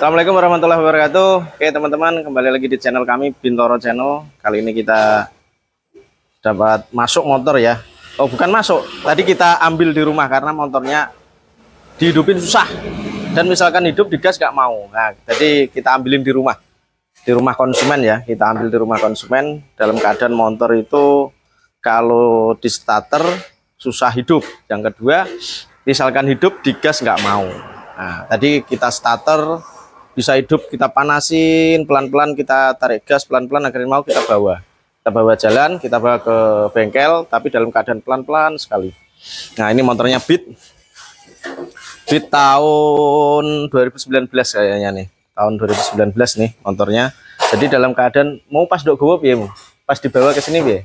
Assalamualaikum warahmatullahi wabarakatuh. Oke teman-teman, kembali lagi di channel kami Bintoro Channel. Kali ini kita dapat masuk motor ya. Oh bukan masuk, tadi kita ambil di rumah karena motornya dihidupin susah. Dan misalkan hidup digas gak mau. Nah jadi kita ambilin di rumah konsumen ya. Kita ambil di rumah konsumen dalam keadaan motor itu kalau di starter susah hidup. Yang kedua, misalkan hidup digas nggak mau. Nah tadi kita starter bisa hidup, kita panasin pelan-pelan, kita tarik gas pelan-pelan agar mau kita bawa jalan, kita bawa ke bengkel tapi dalam keadaan pelan-pelan sekali. Nah ini motornya Beat tahun 2019 kayaknya nih, tahun 2019 nih motornya. Jadi dalam keadaan mau pas dok gowo piye, pas dibawa ke sini piye.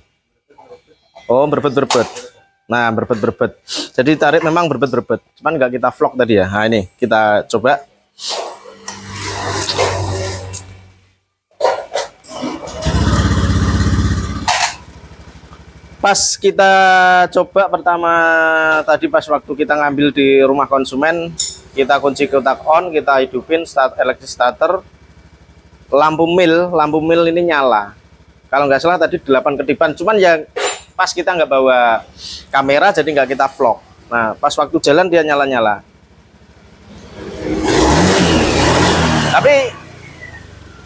Oh berbet. Nah berbet. Jadi tarik memang berbet, cuman nggak kita vlog tadi ya. Nah ini kita coba. Pas kita coba pertama tadi pas waktu kita ngambil di rumah konsumen, kita kunci kotak on, kita hidupin electric starter, lampu mil ini nyala. Kalau nggak salah tadi 8 kedipan, cuman ya pas kita nggak bawa kamera jadi nggak kita vlog. Nah pas waktu jalan dia nyala-nyala.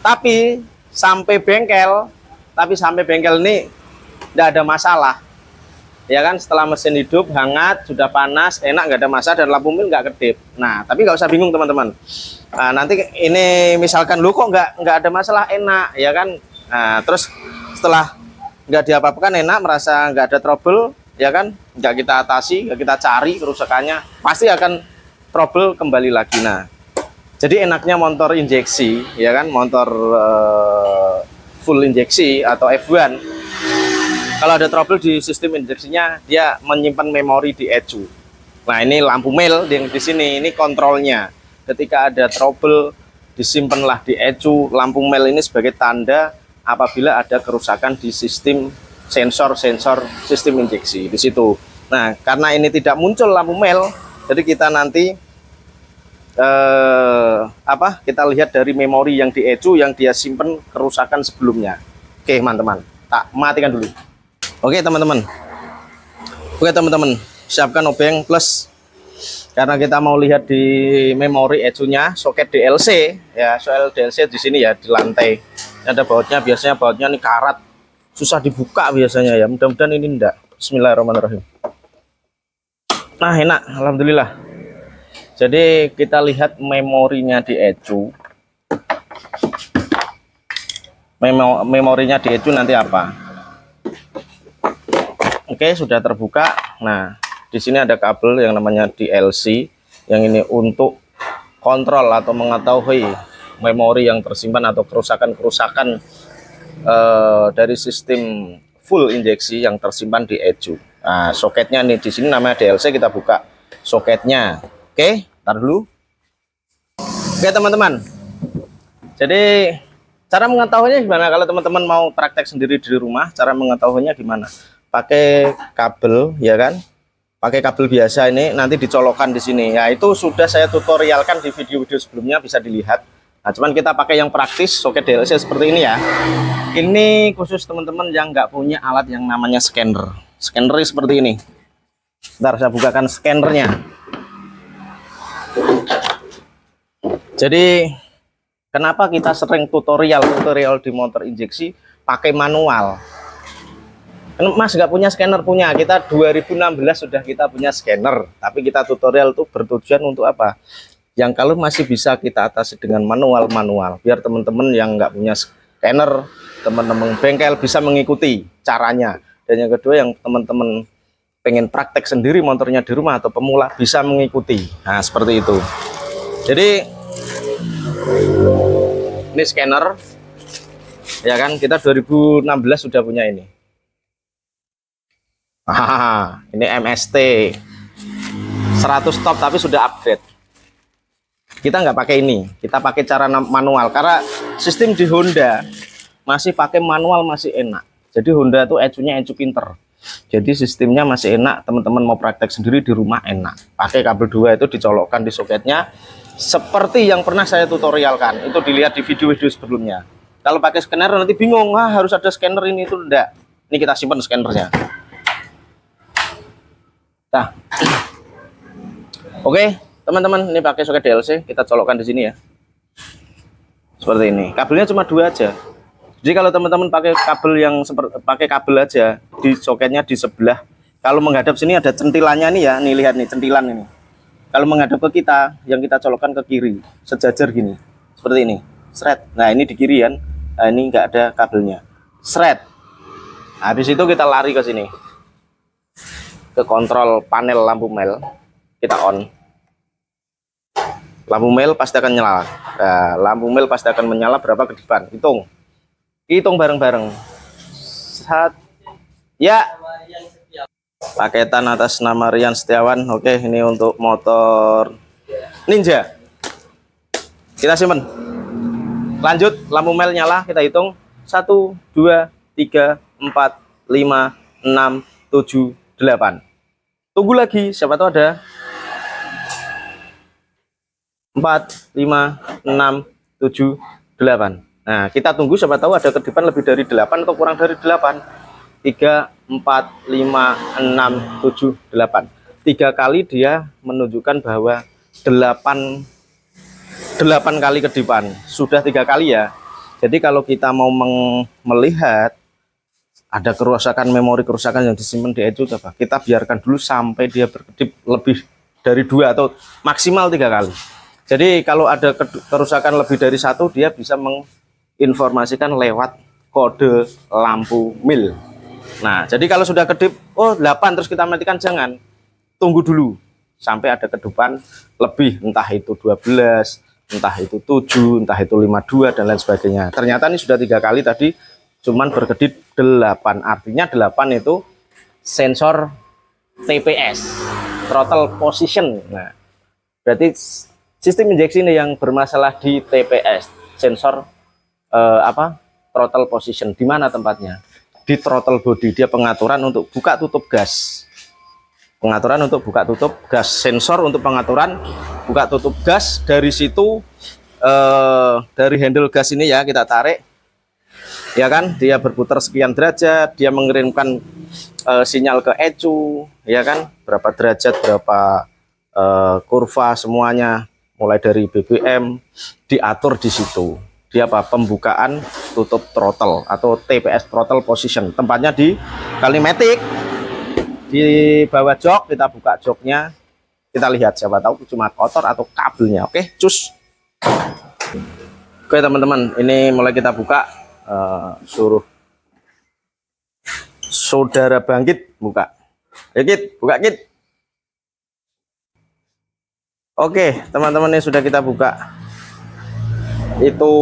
Tapi sampai bengkel ini nggak ada masalah ya kan. Setelah mesin hidup hangat, sudah panas, enak, nggak ada masalah, dan lampu mil nggak kedip. Nah tapi nggak usah bingung teman-teman. Nah, nanti ini misalkan lu kok nggak ada masalah, enak ya kan. Nah terus setelah nggak diapa-apakan, enak, merasa nggak ada trouble ya kan, nggak kita atasi, nggak kita cari kerusakannya, pasti akan trouble kembali lagi. Nah jadi enaknya motor injeksi ya kan, motor full injeksi atau F1. Kalau ada trouble di sistem injeksinya, dia menyimpan memori di ECU. Nah ini lampu mil yang di sini, ini kontrolnya. Ketika ada trouble, disimpanlah di ECU. Lampu mil ini sebagai tanda apabila ada kerusakan di sistem sensor sistem injeksi di situ. Nah karena ini tidak muncul lampu mil, jadi kita nanti kita lihat dari memori yang di ECU yang dia simpan kerusakan sebelumnya. Oke teman-teman, tak matikan dulu. Oke teman-teman, siapkan obeng plus karena kita mau lihat di memori ECU-nya, soket DLC ya, soal DLC di sini ya, di lantai ada bautnya. Biasanya bautnya nih karat, susah dibuka biasanya ya. Mudah-mudahan ini enggak. Bismillahirrahmanirrahim. Nah enak, alhamdulillah. Jadi kita lihat memorinya di ECU. Memorinya di ECU nanti apa? Oke, sudah terbuka. Nah, di sini ada kabel yang namanya DLC, yang ini untuk kontrol atau mengetahui memori yang tersimpan atau kerusakan dari sistem full injeksi yang tersimpan di ECU. Nah, soketnya nih di sini namanya DLC, kita buka soketnya. Oke, tar dulu. Oke, teman-teman. Jadi, cara mengetahuinya gimana? Kalau teman-teman mau praktek sendiri di rumah, cara mengetahuinya gimana? Pakai kabel ya kan, pakai kabel biasa ini, nanti dicolokkan di sini ya. Itu sudah saya tutorialkan di video-video sebelumnya, bisa dilihat. Nah cuman kita pakai yang praktis, soket DLC seperti ini ya. Ini khusus teman-teman yang nggak punya alat yang namanya scanner seperti ini. Ntar saya bukakan scannernya. Jadi kenapa kita sering tutorial di motor injeksi pakai manual? Mas nggak punya scanner, punya. Kita 2016 sudah kita punya scanner, tapi kita tutorial tuh bertujuan untuk apa? Yang kalau masih bisa kita atasi dengan manual, biar teman-teman yang nggak punya scanner, teman-teman bengkel bisa mengikuti caranya. Dan yang kedua, yang teman-teman pengen praktek sendiri motornya di rumah atau pemula bisa mengikuti. Nah seperti itu. Jadi ini scanner ya kan, kita 2016 sudah punya ini. Ini MST 100 top tapi sudah upgrade. Kita nggak pakai ini, kita pakai cara manual karena sistem di Honda masih pakai manual masih enak. Jadi Honda tuh ECU-nya ECU pinter. Jadi sistemnya masih enak, teman-teman mau praktek sendiri di rumah enak. Pakai kabel 2 itu dicolokkan di soketnya, seperti yang pernah saya tutorialkan. Itu dilihat di video-video sebelumnya. Kalau pakai scanner nanti bingung, harus ada scanner ini itu enggak. Ini kita simpan scannernya. Nah, oke teman-teman, ini pakai soket DLC, kita colokkan di sini ya. Seperti ini. Kabelnya cuma 2 aja. Jadi kalau teman-teman pakai kabel yang pakai kabel aja, di soketnya di sebelah. Kalau menghadap sini ada centilannya nih ya, nih lihat nih centilan ini. Kalau menghadap ke kita, yang kita colokkan ke kiri, sejajar gini, seperti ini, seret. Nah ini di kiri kan, nah, ini nggak ada kabelnya, seret. Habis itu kita lari ke sini, ke kontrol panel lampu mel, kita on. Lampu mel pasti akan nyala. Nah, lampu mel pasti akan menyala berapa ke depan? Hitung bareng-bareng. Ya. Paketan atas nama Rian Setiawan. Oke, ini untuk motor Ninja. Kita simpen. Lanjut, lampu mel nyala, kita hitung 1, 2, 3, 4, 5, 6, 7, 8. Tunggu lagi, siapa tahu ada 4, 5, 6, 7, 8. Nah, kita tunggu siapa tahu ada ke depan lebih dari 8 atau kurang dari 8. 3, 4, 5, 6, 7, 8. 3 kali dia menunjukkan bahwa 8 kali ke depan. Sudah 3 kali ya. Jadi kalau kita mau melihat ada kerusakan memori, kerusakan yang disimpan di ECU, kita biarkan dulu sampai dia berkedip lebih dari 2 atau maksimal 3 kali. Jadi kalau ada kerusakan lebih dari 1, dia bisa menginformasikan lewat kode lampu mil. Nah, jadi kalau sudah kedip, oh 8 terus kita matikan, jangan. Tunggu dulu sampai ada kedupan lebih, entah itu 12, entah itu 7, entah itu 52 dan lain sebagainya. Ternyata ini sudah 3 kali tadi cuman berkedip 8. Artinya 8 itu sensor TPS, throttle position. Nah, berarti sistem injeksi ini yang bermasalah di TPS, sensor throttle position. Di mana tempatnya? Di throttle body. Dia pengaturan untuk buka tutup gas. Pengaturan untuk buka tutup gas, sensor untuk pengaturan buka tutup gas. Dari situ dari handle gas ini ya kita tarik, ya kan, dia berputar sekian derajat, dia mengirimkan sinyal ke ECU, ya kan, berapa derajat, berapa kurva, semuanya mulai dari BBM diatur di situ. Dia pembukaan tutup throttle atau TPS, throttle position. Tempatnya di Kalimatic, di bawah jok. Kita buka joknya, kita lihat, siapa tahu cuma kotor atau kabelnya. Oke, cus. Oke teman-teman, ini mulai kita buka. Suruh saudara Bangkit buka. Ya Kit, buka Kit. Oke teman-teman, ini sudah kita buka. Itu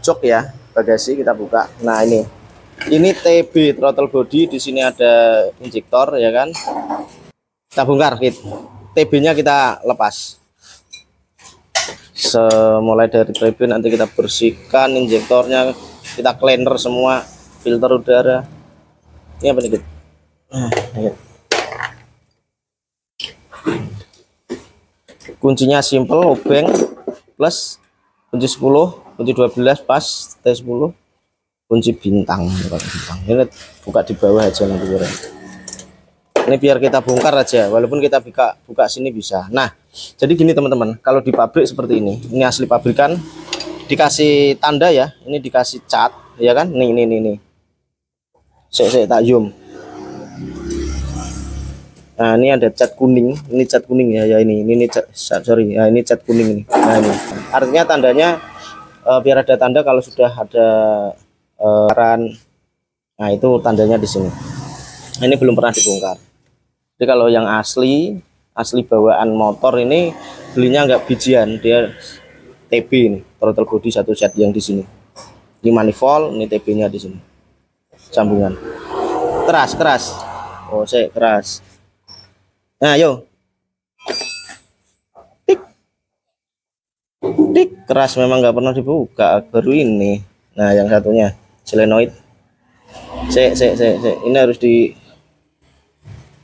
jok ya, bagasi kita buka. Nah ini TB, throttle body. Di sini ada injektor, ya kan. Kita bongkar Kit. TB-nya kita lepas. Mulai dari TB nanti kita bersihkan, injektornya kita cleaner semua, filter udara. Ini apa nih Kit? Kuncinya simple, obeng plus, kunci 10, kunci 12 pas, T10, kunci bintang. Ini buka di bawah aja nanti. Ini biar kita bongkar aja, walaupun kita buka sini bisa. Nah, jadi gini teman-teman, kalau di pabrik seperti ini asli pabrikan, dikasih tanda ya, ini dikasih cat, ya kan? Nih. Saya tak zoom. Nah, ini ada cat kuning, ini cat kuning ya, ini cat, sorry, ya, ini cat kuning ini. Nah, ini artinya tandanya biar ada tanda kalau sudah ada nah itu tandanya di sini. Nah, ini belum pernah dibongkar. Jadi kalau yang asli bawaan motor ini belinya nggak bijian, dia TB ini, throttle body satu set yang di sini. Ini manifold, ini TB-nya di sini. Sambungan. Keras. Oh, saya keras. Nah, yo. Tik, keras memang nggak pernah dibuka, baru ini. Nah, yang satunya solenoid. Ini harus di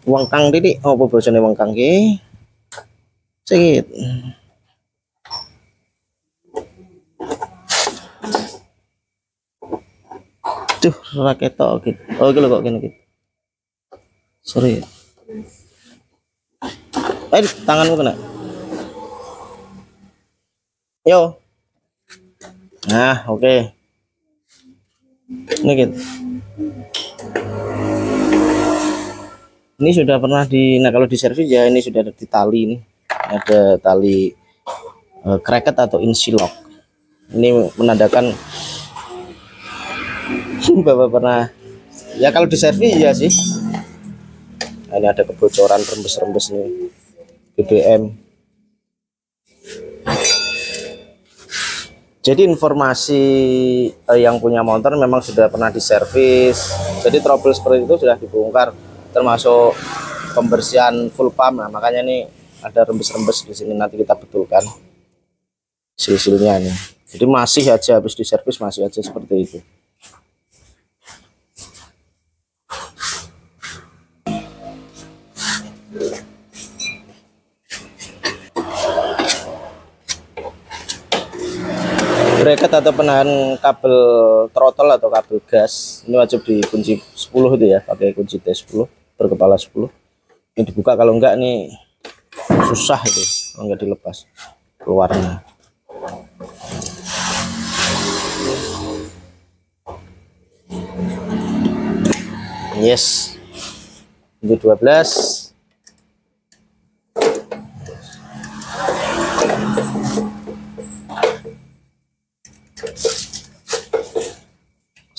wengkang titik. Oh, apa bosone wengkang ki? Sikit. Tuh raket gitu. Oh gitu kok gini gitu. Sorry ya. Tanganmu kena. Yo. Nah, oke. Ini gitu. Ini sudah pernah nah kalau di servis ya ini sudah ada di tali ini. Ada tali cracket atau insilok. Ini menandakan Bapak pernah ya kalau di servis ya sih. Nah, ini ada kebocoran rembes-rembes nih BBM. Jadi informasi yang punya motor memang sudah pernah diservis. Jadi trouble seperti itu sudah dibongkar, termasuk pembersihan full pump. Nah, makanya nih ada rembes-rembes di sini, nanti kita betulkan silsilnya nih. Jadi masih aja habis diservis masih aja seperti itu. Bracket atau penahan kabel throttle atau kabel gas ini wajib dikunci 10 itu ya, pakai kunci T10 berkepala 10. Ini dibuka, kalau enggak nih susah itu kalau enggak dilepas keluarnya. Yes, ini 12.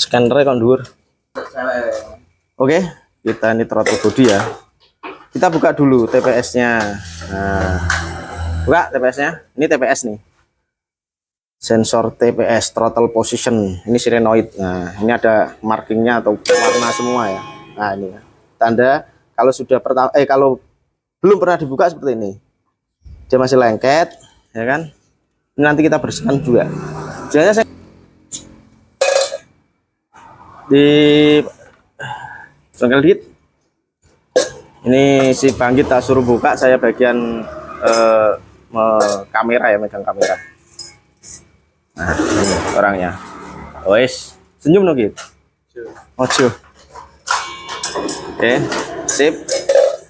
Scannernya kondur. Oke, kita ini throttle body ya. Kita buka dulu TPS-nya. Nah, buka TPS-nya. Ini TPS nih. Sensor TPS throttle position. Ini solenoid. Nah, ini ada markingnya atau warna semua ya. Nah, ini tanda kalau sudah kalau belum pernah dibuka seperti ini. Dia masih lengket, ya kan? Ini nanti kita bersihkan juga. Jangan saya di bengkel dikit. Ini si bangkit tak suruh buka, saya bagian kamera ya, megang kamera. Nah, ini orangnya. Wes, senyum no gitu. Ojo. Oke, sip.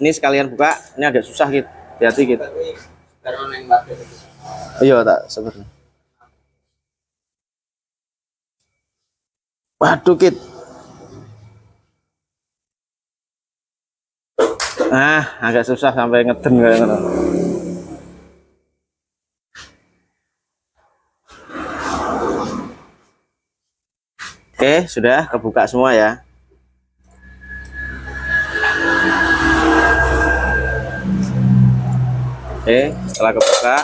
Ini sekalian buka, ini agak susah gitu. Hati-hati gitu. Iya tak sebenarnya. Waduh kit. Agak susah sampai ngeden kayak gitu. Oke, sudah kebuka semua ya. Oke, setelah kebuka,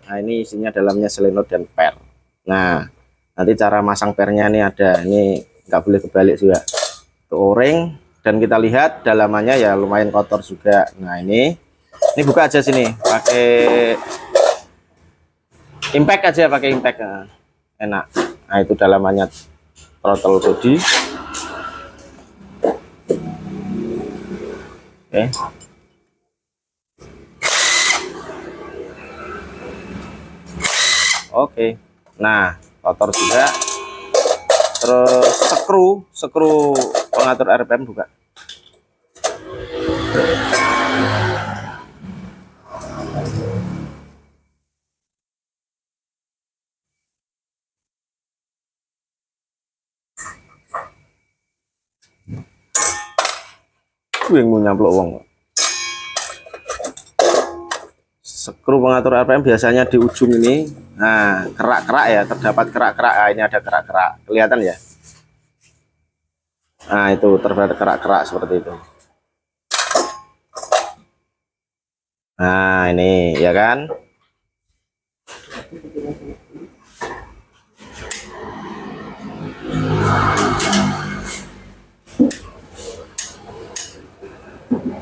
nah ini isinya dalamnya solenoid dan per. Nah, nanti cara masang pernya ini ada, ini nggak boleh kebalik juga. O-ring, dan kita lihat dalamannya ya lumayan kotor juga. Nah ini buka aja sini, pakai impact aja, pakai impact, nah, enak. Nah itu dalamannya throttle body. Oke. Oke, nah kotor juga. Terus skru pengatur RPM buka. Yang mau nyamplok uang. Skru pengatur RPM biasanya di ujung ini. Nah, kerak-kerak ya, terdapat kerak-kerak. Nah, ini ada kerak-kerak, kelihatan ya. Nah, itu terdapat kerak-kerak seperti itu. Nah, ini ya kan.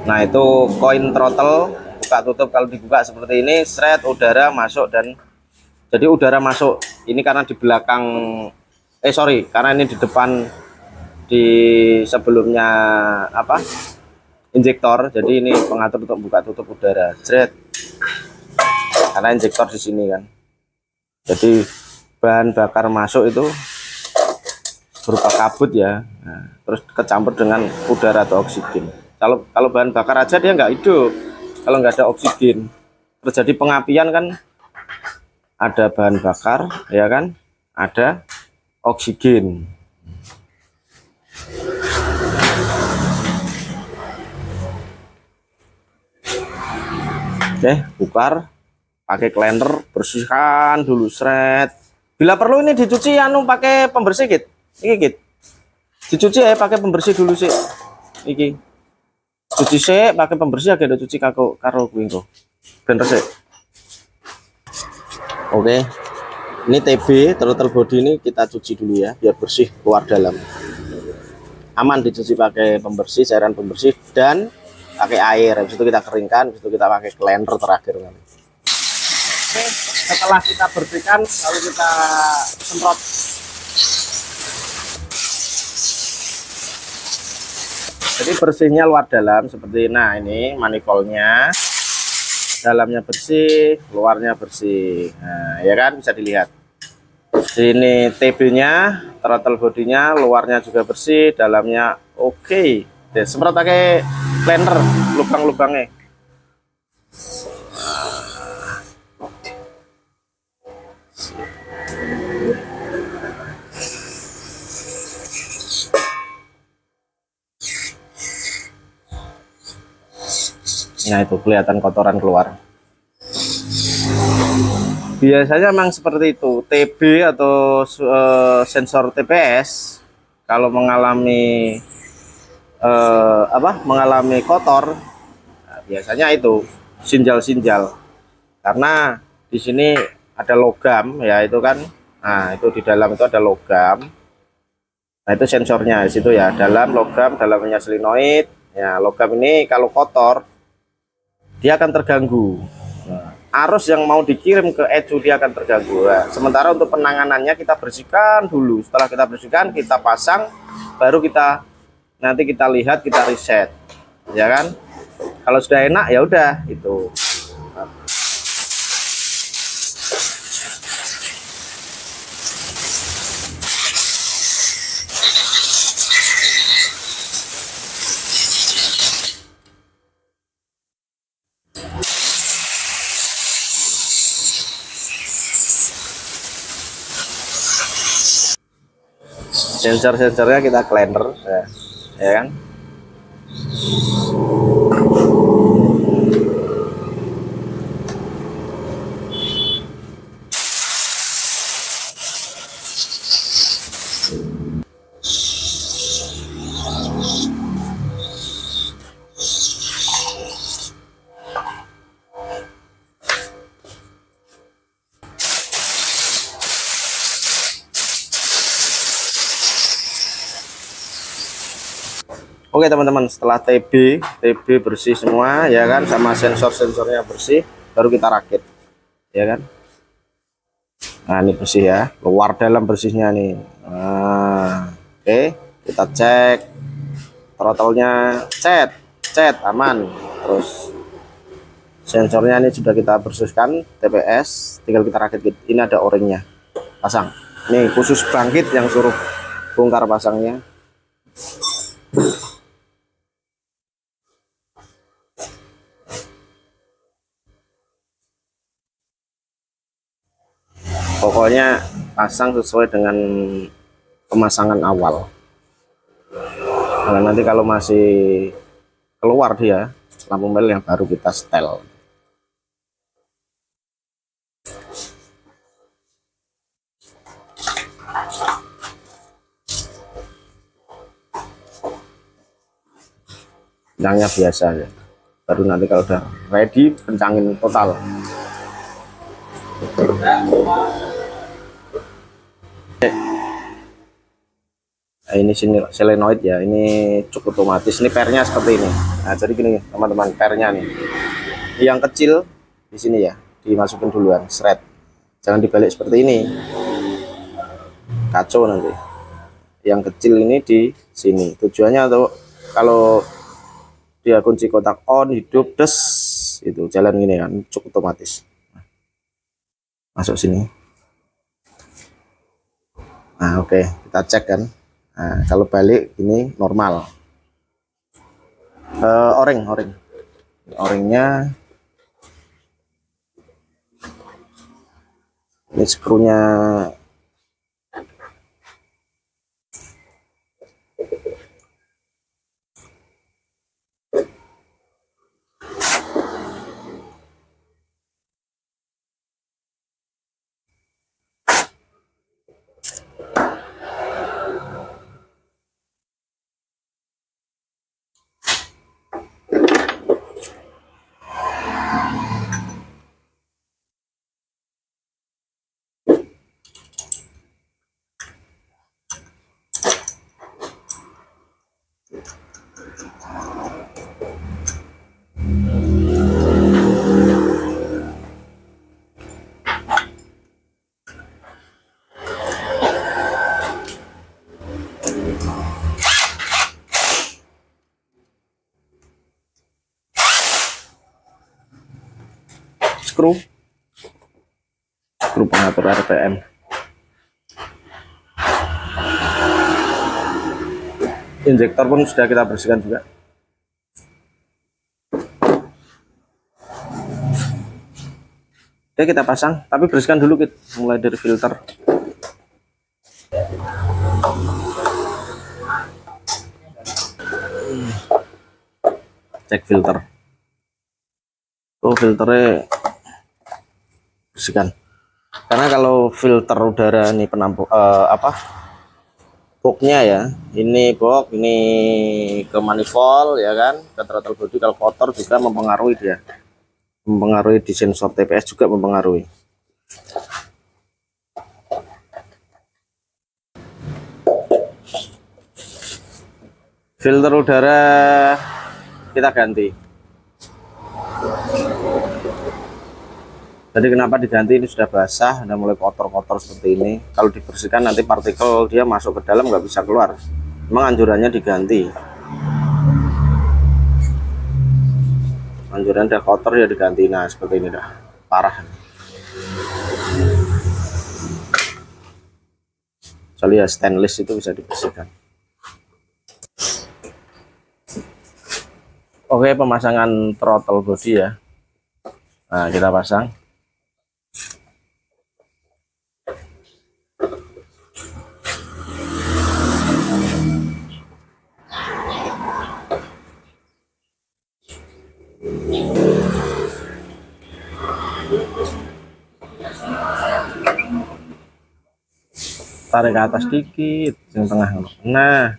Nah, itu koin throttle buka tutup. Kalau dibuka seperti ini, seret udara masuk, dan jadi udara masuk ini karena di belakang karena ini di depan, di sebelumnya apa, injektor. Jadi ini pengatur untuk buka tutup udara, seret, karena injektor di sini kan. Jadi bahan bakar masuk itu berupa kabut ya. Nah, terus kecampur dengan udara atau oksigen. Kalau bahan bakar aja dia nggak hidup kalau nggak ada oksigen. Terjadi pengapian kan, ada bahan bakar ya kan, ada oksigen. Oke, bukar pakai cleaner, bersihkan dulu seret. Bila perlu ini dicuci anu pakai pembersih gitu. Iki gitu. Dicuci ya pakai pembersih dulu sih. Iki. Cuci sih pakai pembersih agak ada cuci karo kuwi engko. Bener sih. Oke. Ini TB throttle body ini kita cuci dulu ya biar bersih luar dalam. Aman dicuci pakai pembersih, cairan pembersih dan pakai air. Habis itu kita keringkan, habis itu kita pakai cleaner terakhir nanti. Oke, setelah kita bersihkan lalu kita semprot. Jadi bersihnya luar dalam seperti nah ini manifoldnya, dalamnya bersih, luarnya bersih. Nah, ya kan bisa dilihat. Sini TB-nya, throttle body-nya, luarnya juga bersih, dalamnya oke. Oke. Semprot pakai cleaner lubang-lubangnya. Nah itu kelihatan kotoran keluar. Biasanya memang seperti itu. TB atau sensor TPS kalau mengalami mengalami kotor, nah, biasanya itu sinjal-sinjal. Karena di sini ada logam ya itu kan. Nah itu di dalam itu ada logam. Nah itu sensornya di situ ya. Dalam logam, dalamnya selenoid. Ya logam ini kalau kotor dia akan terganggu. Nah, arus yang mau dikirim ke ECU dia akan terganggu. Nah, sementara untuk penanganannya kita bersihkan dulu. Setelah kita bersihkan, kita pasang, baru nanti kita lihat, kita reset, ya kan? Kalau sudah enak ya udah itu. Sensor-sensornya kita cleaner ya kan. Oke teman-teman, setelah TB bersih semua ya kan, sama sensor-sensornya bersih, baru kita rakit ya kan. Nah ini bersih ya, luar dalam bersihnya nih. Nah, oke, kita cek throttle-nya, cet aman. Terus sensornya ini sudah kita bersihkan TPS, tinggal kita rakit. Ini ada o-ringnya, pasang. Ini khusus bangkit yang suruh bongkar pasangnya. Pokoknya pasang sesuai dengan pemasangan awal. Nah, nanti kalau masih keluar dia lampu merah yang baru kita setel. Kencangnya biasa ya. Baru nanti kalau udah ready kencangin total. Nah, ini sini solenoid ya, ini cukup otomatis. Ini pernya seperti ini. Nah jadi gini teman-teman, pernya nih yang kecil di sini ya dimasukin duluan, seret, jangan dibalik seperti ini, kacau nanti. Yang kecil ini di sini tujuannya tuh kalau dia kunci kotak on hidup des itu jalan gini kan, cukup otomatis. Masuk sini. Nah oke, kita cek kan, Nah, kalau balik ini normal. Oringnya ini skrunya skru pengatur RPM. Injektor pun sudah kita bersihkan juga. Oke, kita pasang, tapi bersihkan dulu kita mulai dari filter. Cek filter. Filternya bersihkan. Karena kalau filter udara ini penampung boxnya ya, ini box, ini ke manifold ya kan, ke throttle body. Kalau kotor juga mempengaruhi dia, mempengaruhi di sensor TPS juga mempengaruhi. Filter udara kita ganti. Jadi kenapa diganti, ini sudah basah, udah mulai kotor-kotor seperti ini. Kalau dibersihkan nanti partikel dia masuk ke dalam nggak bisa keluar. Memang anjurannya diganti. Anjuran udah kotor ya diganti. Nah seperti ini dah parah. Soalnya stainless itu bisa dibersihkan. Oke, pemasangan throttle body ya. Nah kita pasang. Tarik ke atas dikit, yang tengah. Nah,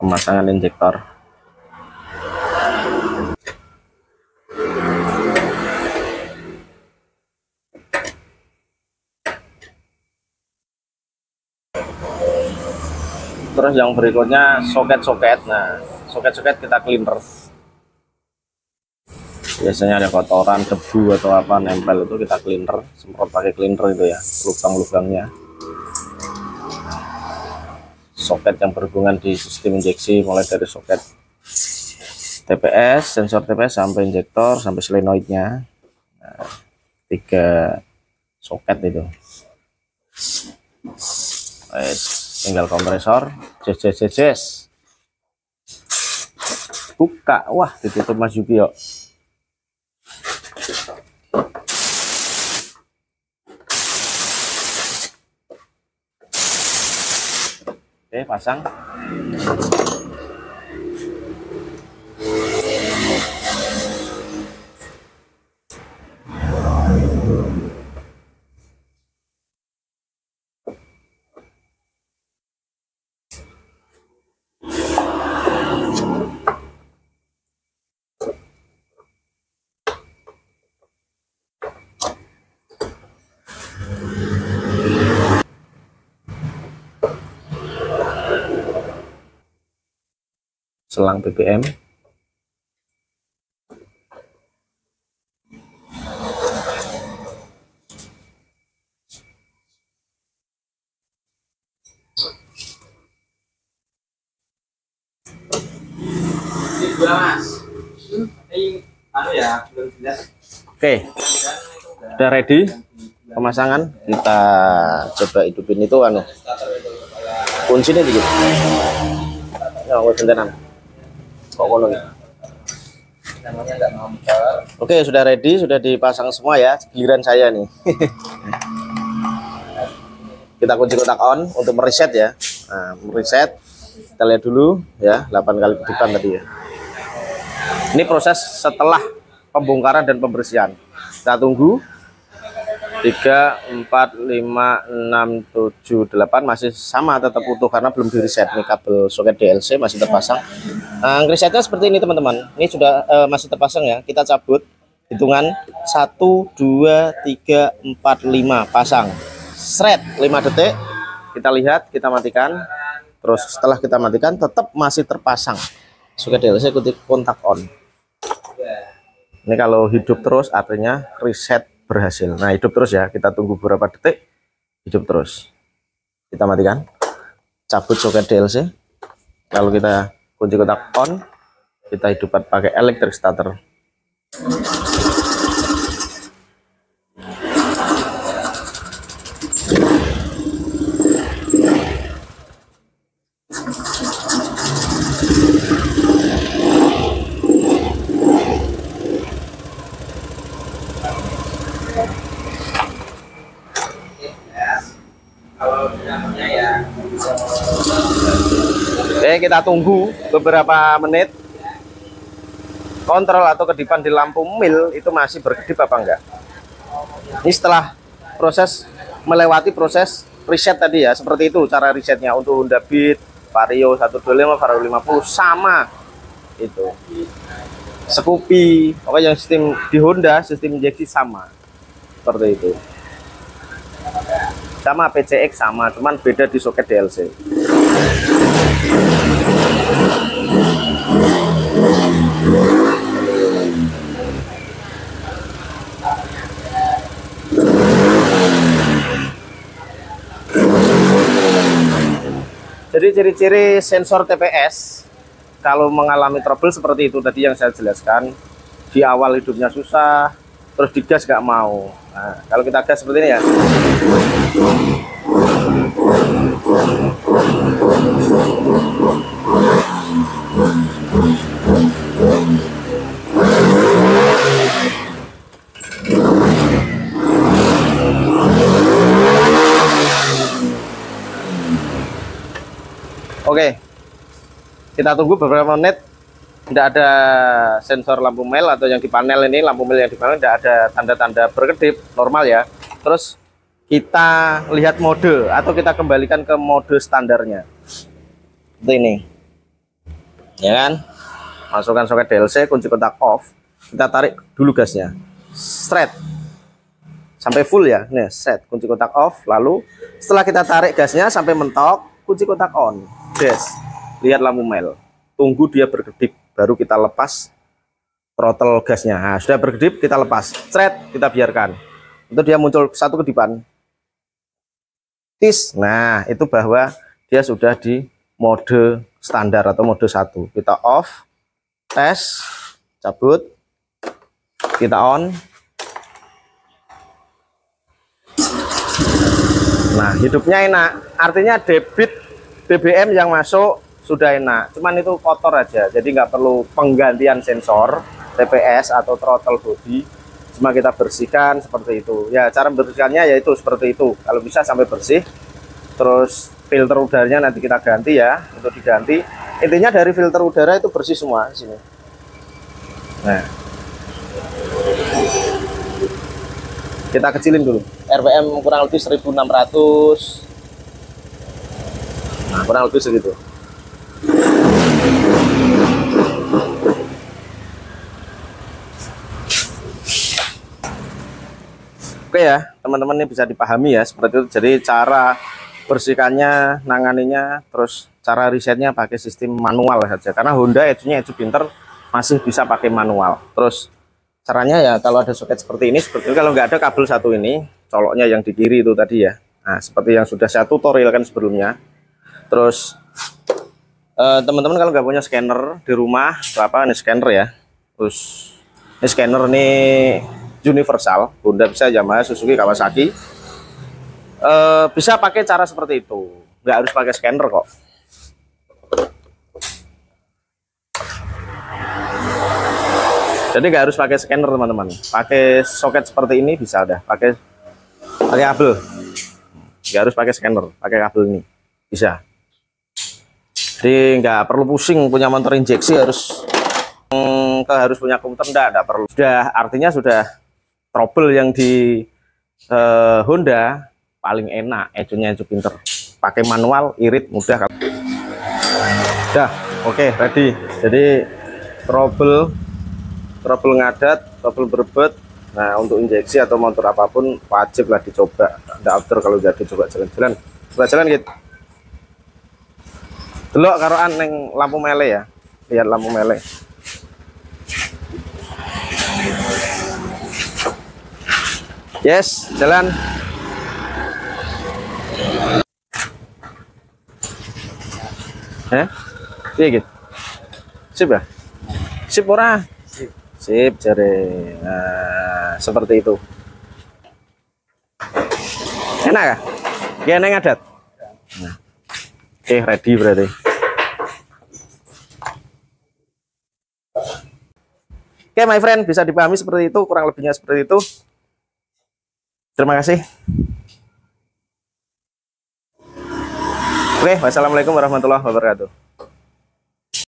pemasangan injektor. Terus yang berikutnya soket-soket. Nah, soket-soket kita cleaner. Biasanya ada kotoran, debu atau apa nempel, itu kita cleaner, semprot pakai cleaner itu ya, lubang-lubangnya. Soket yang berhubungan di sistem injeksi, mulai dari soket TPS, sensor TPS sampai injektor sampai solenoidnya. Nah, 3 soket itu. Tinggal kompresor, jes. Buka, wah ditutup Mas Yuki yuk. Oke, pasang. Selang BBM. Oke, udah ready pemasangan. Kita coba hidupin itu kuncinya dikit. Ya, oke, sudah ready, sudah dipasang semua ya. Giliran saya nih. Kita kunci kotak on untuk mereset ya. Nah, mereset. Kita lihat dulu ya, 8 kali kedipan tadi ya. Ini proses setelah pembongkaran dan pembersihan. Kita tunggu. 3, 4, 5, 6, 7, 8 masih sama, tetap utuh karena belum di reset. Nih kabel soket DLC masih terpasang. Nah, resetnya seperti ini teman-teman. Ini sudah masih terpasang ya. Kita cabut. Hitungan 1, 2, 3, 4, 5 pasang. Sret 5 detik. Kita lihat, kita matikan. Terus setelah kita matikan tetap masih terpasang soket DLC kontak on. Ini kalau hidup terus artinya reset berhasil. Nah, hidup terus ya, kita tunggu beberapa detik, hidup terus. Kita matikan, cabut soket DLC, lalu kita kunci kotak on, kita hidupkan pakai electric starter. Oke, kita tunggu beberapa menit. Kontrol atau kedipan di lampu mil itu masih berkedip apa enggak. Ini setelah proses melewati proses reset tadi ya, seperti itu cara resetnya. Untuk Honda Beat, Vario 125, Vario 50 sama itu. Scoopy, pokoknya yang sistem di Honda sistem injeksi sama seperti itu. Sama PCX sama, cuman beda di soket DLC. Jadi ciri-ciri sensor TPS kalau mengalami trouble seperti itu tadi yang saya jelaskan. Di awal hidupnya susah, terus digas nggak mau. Nah, kalau kita gas seperti ini ya. Oke, kita tunggu beberapa menit. Tidak ada sensor lampu mel atau yang di panel ini, lampu mel yang di panel tidak ada tanda-tanda berkedip, normal ya. Terus kita lihat mode atau kita kembalikan ke mode standarnya. Seperti ini. Ya kan? Masukkan soket DLC, kunci kotak off. Kita tarik dulu gasnya. Straight. Sampai full ya. Nih, set kunci kotak off, lalu setelah kita tarik gasnya sampai mentok, kunci kotak on. Yes. Lihat lampu mel. Tunggu dia berkedip, baru kita lepas throttle gasnya. Nah, sudah berkedip, kita lepas. Straight, kita biarkan. Itu dia muncul satu kedipan. Tis. Nah, itu bahwa dia sudah di mode standar atau mode 1. Kita off, tes, cabut, kita on. Nah, hidupnya enak. Artinya debit BBM yang masuk sudah enak. Cuman itu kotor aja. Jadi nggak perlu penggantian sensor TPS atau throttle body. Cuma kita bersihkan seperti itu. Ya, cara membersihkannya yaitu seperti itu. Kalau bisa sampai bersih. Terus filter udaranya nanti kita ganti ya, untuk diganti. Intinya dari filter udara itu bersih semua di sini. Nah, kita kecilin dulu. RPM kurang lebih 1600. Nah, kurang lebih segitu. Oke ya, teman-teman, ini bisa dipahami ya seperti itu. Jadi cara bersihkannya, nanganinya, terus cara risetnya pakai sistem manual saja. Karena Honda Edu-nya Edu Pinter masih bisa pakai manual. Terus caranya ya kalau ada soket seperti ini, kalau nggak ada kabel satu ini, coloknya yang di kiri itu tadi ya. Nah, seperti yang sudah saya tutorialkan sebelumnya. Terus teman-teman kalau nggak punya scanner di rumah, apa ini scanner ya. Terus ini scanner ini universal, Honda bisa, Yamaha, Suzuki, Kawasaki. Bisa pakai cara seperti itu, nggak harus pakai scanner kok. Jadi nggak harus pakai scanner teman-teman, pakai soket seperti ini bisa, udah pakai kabel, nggak harus pakai scanner, pakai kabel ini bisa. Jadi nggak perlu pusing punya motor injeksi harus punya komputer, enggak perlu. Sudah, artinya sudah trouble yang di Honda paling enak, Edu-nya Edu Pinter. Pakai manual, irit, mudah. Udah, oke, ready. Jadi trouble ngadat, trouble berebut. Nah, untuk injeksi atau motor apapun wajib lah dicoba. Nggak after kalau jadi coba jalan-jalan. Coba jalan gitu. Delok karoan neng lampu mele ya. Lihat lampu mele. Yes, jalan. Iya gitu. Sip ya? Sip ora? Sip jare. Nah, seperti itu. Enak ya? Ya neng adat. Nah. Oke, ready berarti. Oke, my friend, bisa dipahami seperti itu, kurang lebihnya seperti itu. Terima kasih. Oke, wassalamualaikum warahmatullahi wabarakatuh.